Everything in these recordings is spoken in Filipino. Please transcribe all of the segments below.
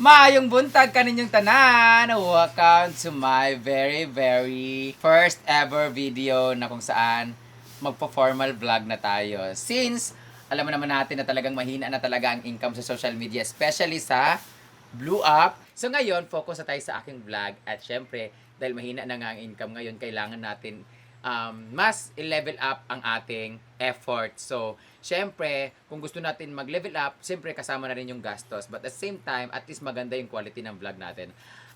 Maayong buntag kaninyong tanan. Welcome to my very first ever video na kung saan magpo-formal vlog na tayo. Since alam mo naman natin na talagang mahina na talaga ang income sa social media, especially sa Blue Up. So ngayon, focus na tayo sa aking vlog at syempre, dahil mahina na nga ang income ngayon, kailangan natin mas i-level up ang ating effort. So, syempre, kung gusto natin mag-level up, syempre kasama na rin yung gastos. But at the same time, at least maganda yung quality ng vlog natin.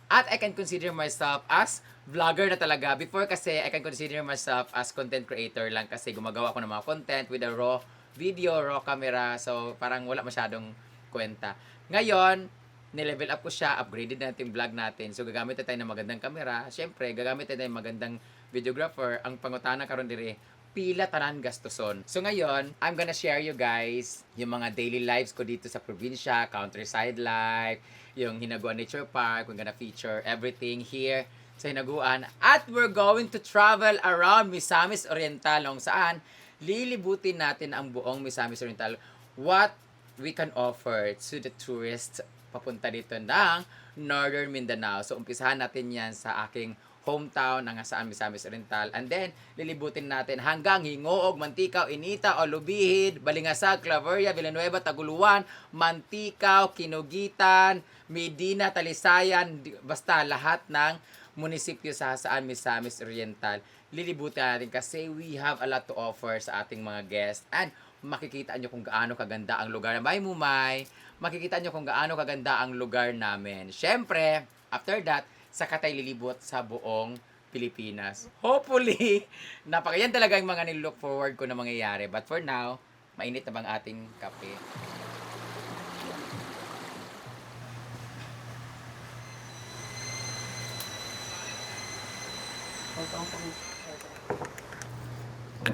At I can consider myself as vlogger na talaga. Before kasi, I can consider myself as content creator lang kasi gumagawa ako ng mga content with a raw video, raw camera. So, parang wala masyadong kwenta. Ngayon, nilevel up ko siya, upgraded na natin yung vlog natin. So, gagamit na tayo ng magandang camera. Siyempre, gagamit na tayo ng magandang videographer. Ang pangutana karon dire, pila tanan gastoson. So, ngayon, I'm gonna share you guys yung mga daily lives ko dito sa probinsya, countryside life, yung Hinaguan Nature Park. We're gonna feature everything here sa Hinaguan. At we're going to travel around Misamis Oriental, kung saan lilibutin natin ang buong Misamis Oriental. What we can offer to the tourists papunta dito ng Northern Mindanao. So, umpisahan natin yan sa aking hometown ng saan Misamis Oriental. And then, lilibutin natin hanggang Hingoog, Mantikaw, Inita, Olubihid, Balingasag, Claveria, Villanueva, Taguluan, Mantikaw, Kinugitan, Medina, Talisayan, basta lahat ng munisipyo sa saan Misamis Oriental. Lilibutin natin kasi we have a lot to offer sa ating mga guests. And makikita nyo kung gaano kaganda ang lugar. May mumay, makikita nyo kung gaano kaganda ang lugar namin. Siyempre, after that, saka tayo lilibot sa buong Pilipinas. Hopefully, napakayan talaga yung mga nilook forward ko na mangyayari. But for now, mainit na bang ating kape?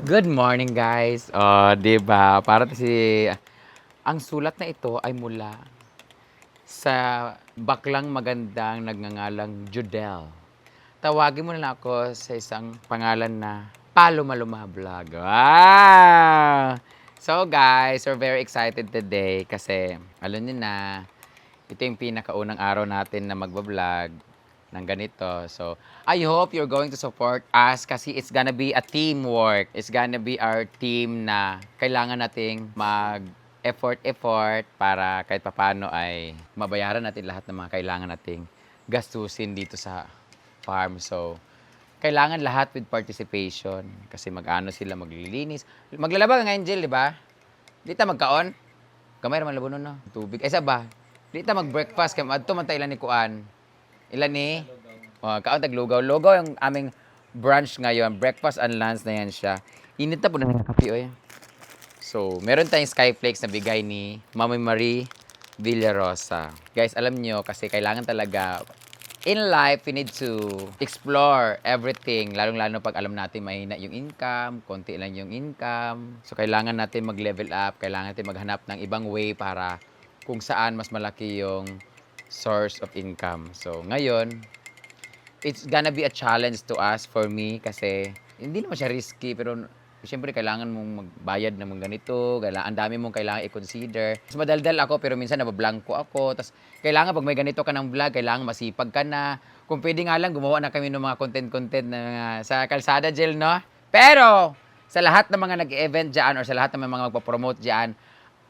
Good morning, guys. Oh, 'di ba? Para si ang sulat na ito ay mula sa baklang magandang nagngangalang Judel. Tawagin mo na lang ako sa isang pangalan na Palumaluma Vlog. Wow! So guys, we're very excited today kasi alam niyo na ito yung pinakaunang araw natin na magbablog ng ganito. So, I hope you're going to support us kasi it's gonna be a teamwork. It's gonna be our team na kailangan nating effort para kahit papano ay mabayaran natin lahat ng mga kailangan nating gastusin dito sa farm. So, kailangan lahat with participation kasi mag-ano sila, maglilinis. Maglalaba nga, Angel, di ba? Di ta magkaon? Gamay raman labo nun, no? Tubig. Ay, ba? Di ta mag-breakfast. Adto man ta ilan ni Kuan. Ilan ni? Kaon taglugaw. Lugaw yung aming brunch ngayon. Breakfast and lunch na yan siya. Init na po na ng kape, oy. So, meron tayong skyflakes na bigay ni Mami Marie Villarosa. Guys, alam nyo, kasi kailangan talaga, in life, we need to explore everything. Lalong-lalo pag alam natin mahina yung income, konti lang yung income. So, kailangan natin mag-level up, kailangan natin maghanap ng ibang way para kung saan mas malaki yung source of income. So, ngayon, it's gonna be a challenge to us for me kasi hindi naman siya risky pero siyempre kailangan mong magbayad ng mga ganito, ang dami mong kailangan i-consider. Mas madaldal ako pero minsan nabablanko ako. Tapos kailangan pag may ganito ka ng vlog, kailangan masipag ka na. Kung pwede nga lang, gumawa na kami ng mga content na sa Kalsada Gel, no? Pero sa lahat ng mga nag-event dyan or sa lahat ng mga magpa-promote dyan,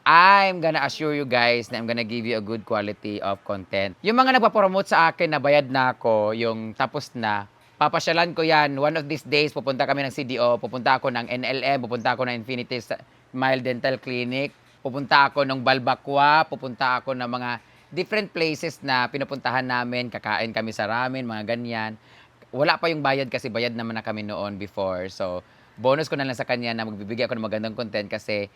I'm gonna assure you guys na I'm gonna give you a good quality of content. Yung mga nagpa-promote sa akin na bayad na ako, yung tapos na, papasyalan ko yan. One of these days, pupunta kami ng CDO, pupunta ako ng NLM, pupunta ako ng Infinity Smile Dental Clinic, pupunta ako ng Balbacua, pupunta ako ng mga different places na pinupuntahan namin, kakain kami sa ramen, mga ganyan. Wala pa yung bayad kasi bayad naman na kami noon before. So, bonus ko na lang sa kanya na magbibigay ako ng magandang content kasi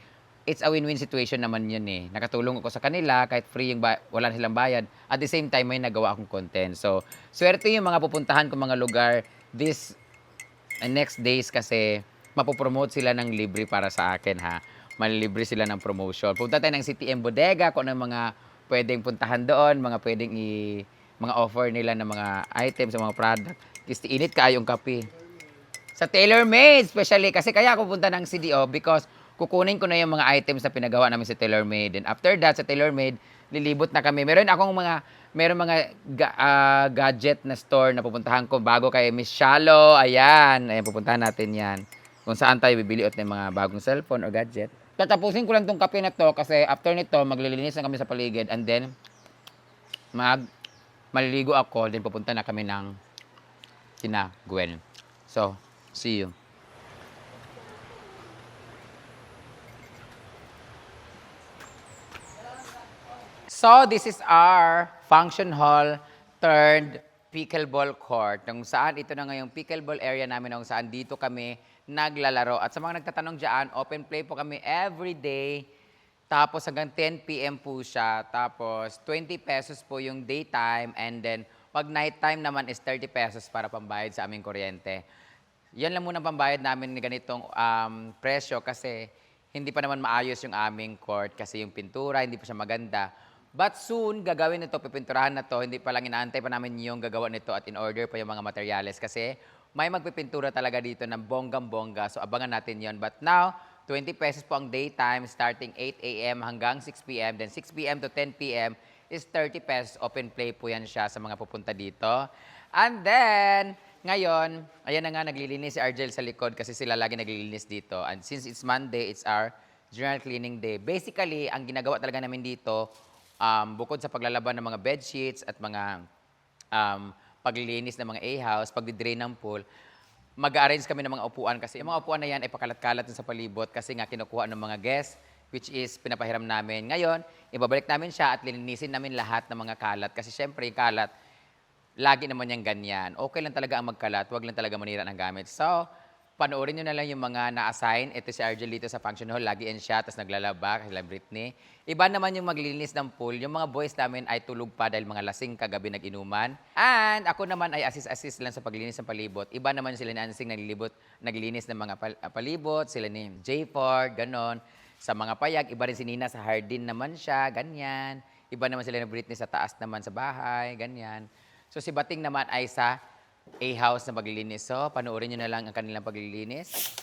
it's a win-win situation naman yun eh. Nakatulong ako sa kanila kahit free yung wala silang bayad. At the same time, may nagawa akong content. So, swerte yung mga pupuntahan kong mga lugar this next days kasi mapopromote sila ng libre para sa akin ha. Malilibre sila ng promotion. Punta tayo ng CTM Bodega kung ano mga pwedeng puntahan doon, mga pwedeng mga offer nila ng mga items, mga product. Kasi init kaayong kape. Sa TaylorMade, especially kasi kaya ako punta ng CDO because kukunin ko na yung mga items na pinagawa namin sa TaylorMade. And after that, sa TaylorMade, lilibot na kami. Meron mga gadget na store na pupuntahan ko bago kay Miss Shallow. Ayan, pupuntahan natin yan. Kung saan tayo bibili ulit ng mga bagong cellphone o gadget. Tatapusin ko lang tong kape na to kasi after nito, maglilinis na kami sa paligid and then maliligo ako, then pupunta na kami ng kina Gwen. So, see you. So, this is our function hall turned pickleball court. Kung saan ito na ngayong pickleball area namin kung saan dito kami naglalaro. At sa mga nagtatanong dyan, open play po kami every day. Tapos hanggang 10 p.m. po siya. Tapos 20 pesos po yung daytime. And then pag nighttime naman is 30 pesos para pambayad sa aming kuryente. Yan lang muna pambayad namin ni ganitong presyo kasi hindi pa naman maayos yung aming court kasi yung pintura, hindi pa siya maganda. But soon, gagawin nito, pipinturahan na to. Hindi pa lang inaantay pa namin yung gagawa nito at in order pa yung mga materyales kasi may magpipintura talaga dito ng bonggang-bongga. So abangan natin yon. But now, 20 pesos po ang daytime starting 8 a.m. hanggang 6 p.m. Then 6 p.m. to 10 p.m. is 30 pesos. Open play po yan siya sa mga pupunta dito. And then, ngayon, ayan na nga, naglilinis si Argel sa likod kasi sila lagi naglilinis dito. And since it's Monday, it's our general cleaning day. Basically, ang ginagawa talaga namin dito, bukod sa paglalaban ng mga bed sheets at mga paglilinis ng mga A-house, pagdidrain ng pool, mag-arrange kami ng mga upuan kasi yung mga upuan na yan ay pakalat-kalat sa palibot kasi nga kinukuha ng mga guests, which is pinapahiram namin. Ngayon, ibabalik namin siya at lilinisin namin lahat ng mga kalat kasi syempre yung kalat, lagi naman yung ganyan. Okay lang talaga ang magkalat, wag lang talaga manira ng gamit. So, panoorin nyo na lang yung mga na-assign. Ito si Argel dito sa function hall, lagi in siya, tapos naglalaba, kasi Britney. Iba naman yung maglilinis ng pool. Yung mga boys namin ay tulog pa dahil mga lasing kagabi nag-inuman. And ako naman ay assist lang sa paglilinis ng palibot. Iba naman sila ni Ansing naglilinis ng mga palibot, sila ni J. Ford, ganon. Sa mga payag, iba rin si Nina sa hardin naman siya, ganyan. Iba naman sila ni Britney sa taas naman sa bahay, ganyan. So si Bating naman ay sa A-house na paglilinis. So, panoorin nyo na lang ang kanilang paglilinis.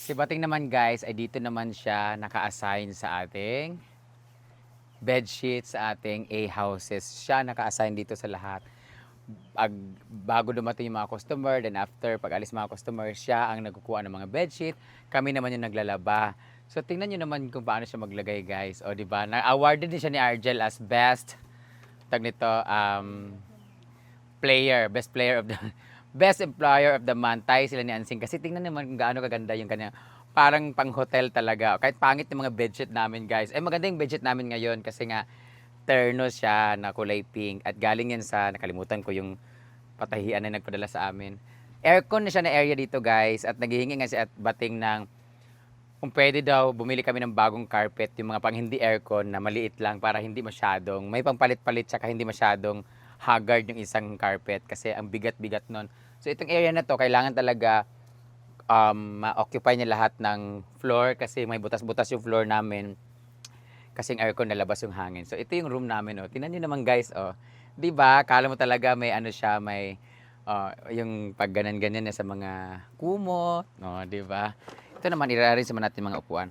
Si Bating naman guys, ay dito naman siya naka-assign sa ating bedsheet, sa ating A-houses. Siya naka-assign dito sa lahat. Bago dumating yung mga customer, then after, pag alis mga customer, siya ang nagkukuha ng mga bedsheet. Kami naman yung naglalaba. So tingnan nyo naman kung paano siya maglagay guys. O diba, na-awarded din siya ni Argel as best, best player of the Best Employer of the Month. Tayo sila ni Ansing. Kasi tingnan naman kung gaano kaganda yung kanya. Parang pang hotel talaga. Kahit pangit yung mga bedsheet namin, guys. Maganda yung bedsheet namin ngayon kasi nga terno siya na kulay pink. At galing yan sa, nakalimutan ko yung patahian na nagpadala sa amin. Aircon na siya na area dito, guys. At naghihingi nga si at Bating ng kung pwede daw, bumili kami ng bagong carpet, yung mga pang hindi aircon na maliit lang para hindi masyadong, may pangpalit-palit tsaka hindi masyadong haggard yung isang carpet kasi ang bigat-bigat nun. So itong area na to, kailangan talaga ma-occupy niya lahat ng floor kasi may butas-butas yung floor namin kasi yung aircon nalabas yung hangin. So ito yung room namin. Oh. Tingnan nyo naman guys. Oh. Diba? Kala mo talaga may ano siya, may yung pag ganyan-ganyan sa mga kumot. No, diba? Ito naman, i-arrange naman natin mga upuan.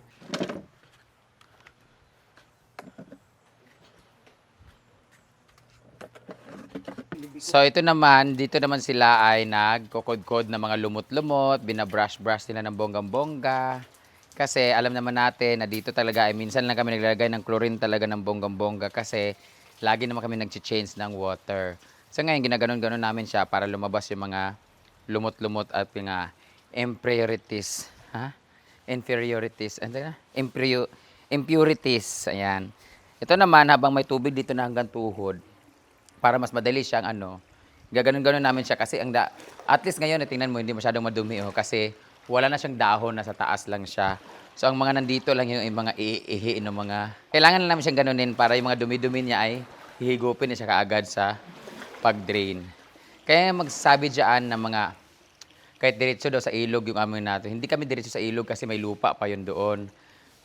So ito naman, dito naman sila ay nagkukod-kod ng mga lumot-lumot, binabrush-brush nila ng bonggang-bongga. Kasi alam naman natin na dito talaga ay minsan lang kami naglalagay ng chlorine talaga ng bonggang-bongga kasi lagi naman kami nag-change ng water. So ngayon, ginaganon-ganon namin siya para lumabas yung mga lumot-lumot at mga impurities. Ha? Inferiorities. Impurities. Ayan. Ito naman, habang may tubig dito na hanggang tuhod, para mas madali siyang gaganon-ganon namin siya kasi at least ngayon tingnan mo hindi masyadong madumi kasi wala na siyang dahon, nasa taas lang siya. So, ang mga nandito lang yung mga ihi ng mga... Kailangan lang namin siyang ganunin para yung mga dumi-dumi niya ay hihigupin niya siya kaagad sa pag-drain. Kaya magsasabi dyan ng mga... Kahit diretso daw sa ilog yung amoy natin. Hindi kami diretso sa ilog kasi may lupa pa yun doon.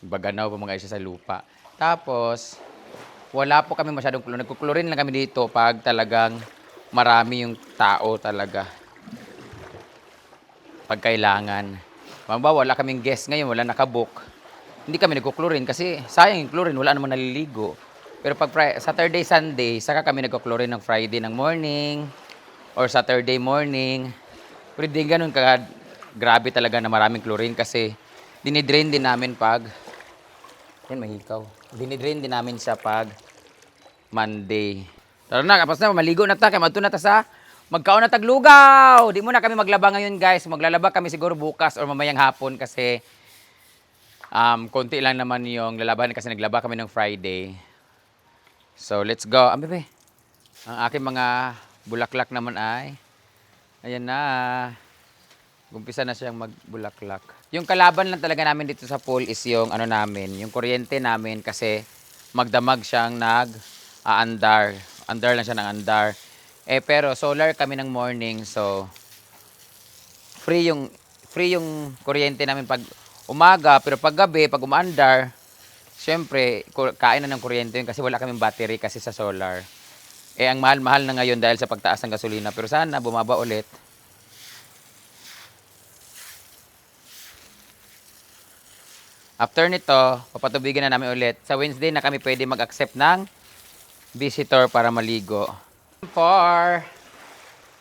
Baganaw pa mga isa sa lupa. Tapos, wala po kami masyadong chlorine. Nagkuklorin lang kami dito pag talagang marami yung tao talaga. Pag kailangan. Mamba, wala kaming guest ngayon, wala nakabook. Hindi kami nagkuklorin kasi sayang yung chlorine, wala namang naliligo. Pero pag Saturday, Sunday, saka kami nagkuklorin ng Friday ng morning or Saturday morning. Pero di ganun grabe talaga na maraming chlorine kasi dinidrain din namin pag yan, mahikaw. Dinidrain din namin siya pag Monday. Tara na, kapag na, maligo na ta, kaya madto na ta sa magkaon na taglugaw. Di mo na kami maglaba ngayon, guys. Maglalaba kami siguro bukas or mamayang hapon kasi konti lang naman yung lalaban kasi naglaba kami ng Friday. So, let's go. Bebe, ang aking mga bulaklak naman ay ayan na. Gumpisa na siyang magbulaklak. Yung kalaban lang talaga namin dito sa pool is yung ano namin, yung kuryente namin kasi magdamag siyang nag-aandar. Andar lang siya ng andar. Pero solar kami ng morning, so free yung kuryente namin pag umaga, pero pag gabi, pag umaandar, syempre, kain na ng kuryente yun kasi wala kaming battery kasi sa solar. Ang mahal-mahal na ngayon dahil sa pagtaas ng gasolina, pero sana bumaba ulit. After nito, papatubigan na namin ulit. Sa Wednesday na kami pwede mag-accept ng visitor para maligo. For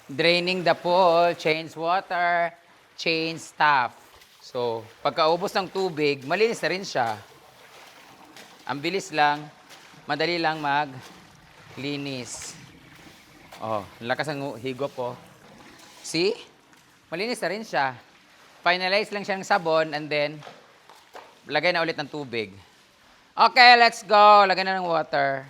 draining the pool, change water, change stuff. So, pagkaubos ng tubig, malinis na rin siya. Ang bilis lang, madali lang maglinis. Oh, lakas ang higop po. See? Malinis na rin siya. Finalize lang siya ng sabon and then lagay na ulit ng tubig. Okay, let's go. Lagay na ng water.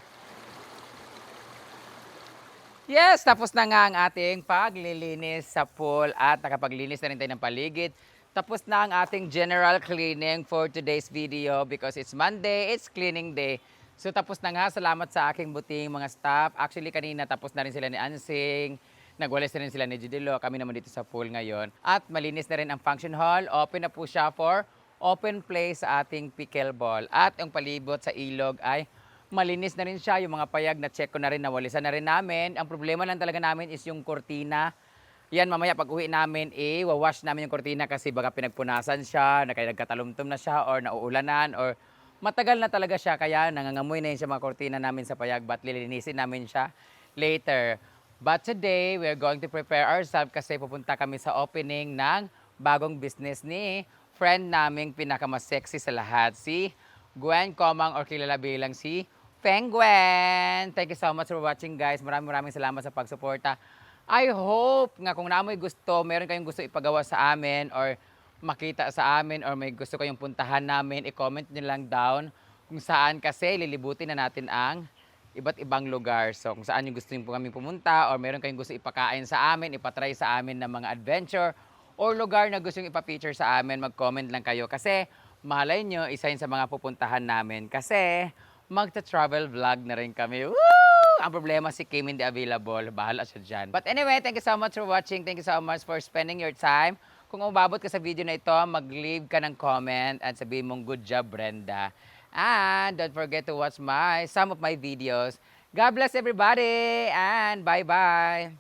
Yes, tapos na nga ang ating paglilinis sa pool at nakapaglinis na rin tayo ng paligid. Tapos na ang ating general cleaning for today's video because it's Monday, it's cleaning day. So tapos na nga, salamat sa aking buting mga staff. Actually kanina tapos na rin sila ni Ansing, nagwalis na rin sila ni Judilo, kami naman dito sa pool ngayon. At malinis na rin ang function hall, open na po siya for open play sa ating pickleball. At ang palibot sa ilog ay malinis na rin siya. Yung mga payag na check ko na rin, nawalisan na rin namin. Ang problema lang talaga namin is yung kortina. Yan, mamaya pag uwi namin, wawash namin yung kortina kasi baka pinagpunasan siya, nagkatalumtum na siya, or nauulanan, or matagal na talaga siya. Kaya nangangamoy na yun sa mga kortina namin sa payag, but lilinisin namin siya later. But today, we're going to prepare ourselves kasi pupunta kami sa opening ng bagong business ni friend naming pinakamas sexy sa lahat, si Gwen Comang or kilala bilang si Penguin. Thank you so much for watching, guys. Maraming salamat sa pagsuporta. I hope nga kung namoy gusto, meron kayong gusto ipagawa sa amin or makita sa amin or may gusto kayong puntahan namin, i-comment nyo lang down kung saan kasi lilibutin na natin ang iba't ibang lugar. So kung saan yung gusto nyo po kami pumunta or meron kayong gusto ipakain sa amin, ipatry sa amin ng mga adventure or lugar na gusto nyo ipapicture sa amin, mag-comment lang kayo kasi malay nyo, isa yun sa mga pupuntahan namin kasi magta-travel vlog na rin kami. Woo! Ang problema si Kim hindi available. Bahala siya dyan. But anyway, thank you so much for watching. Thank you so much for spending your time. Kung umabot ka sa video na ito, mag-leave ka ng comment at sabihin mong good job, Brenda. And don't forget to watch some of my videos. God bless everybody and bye-bye.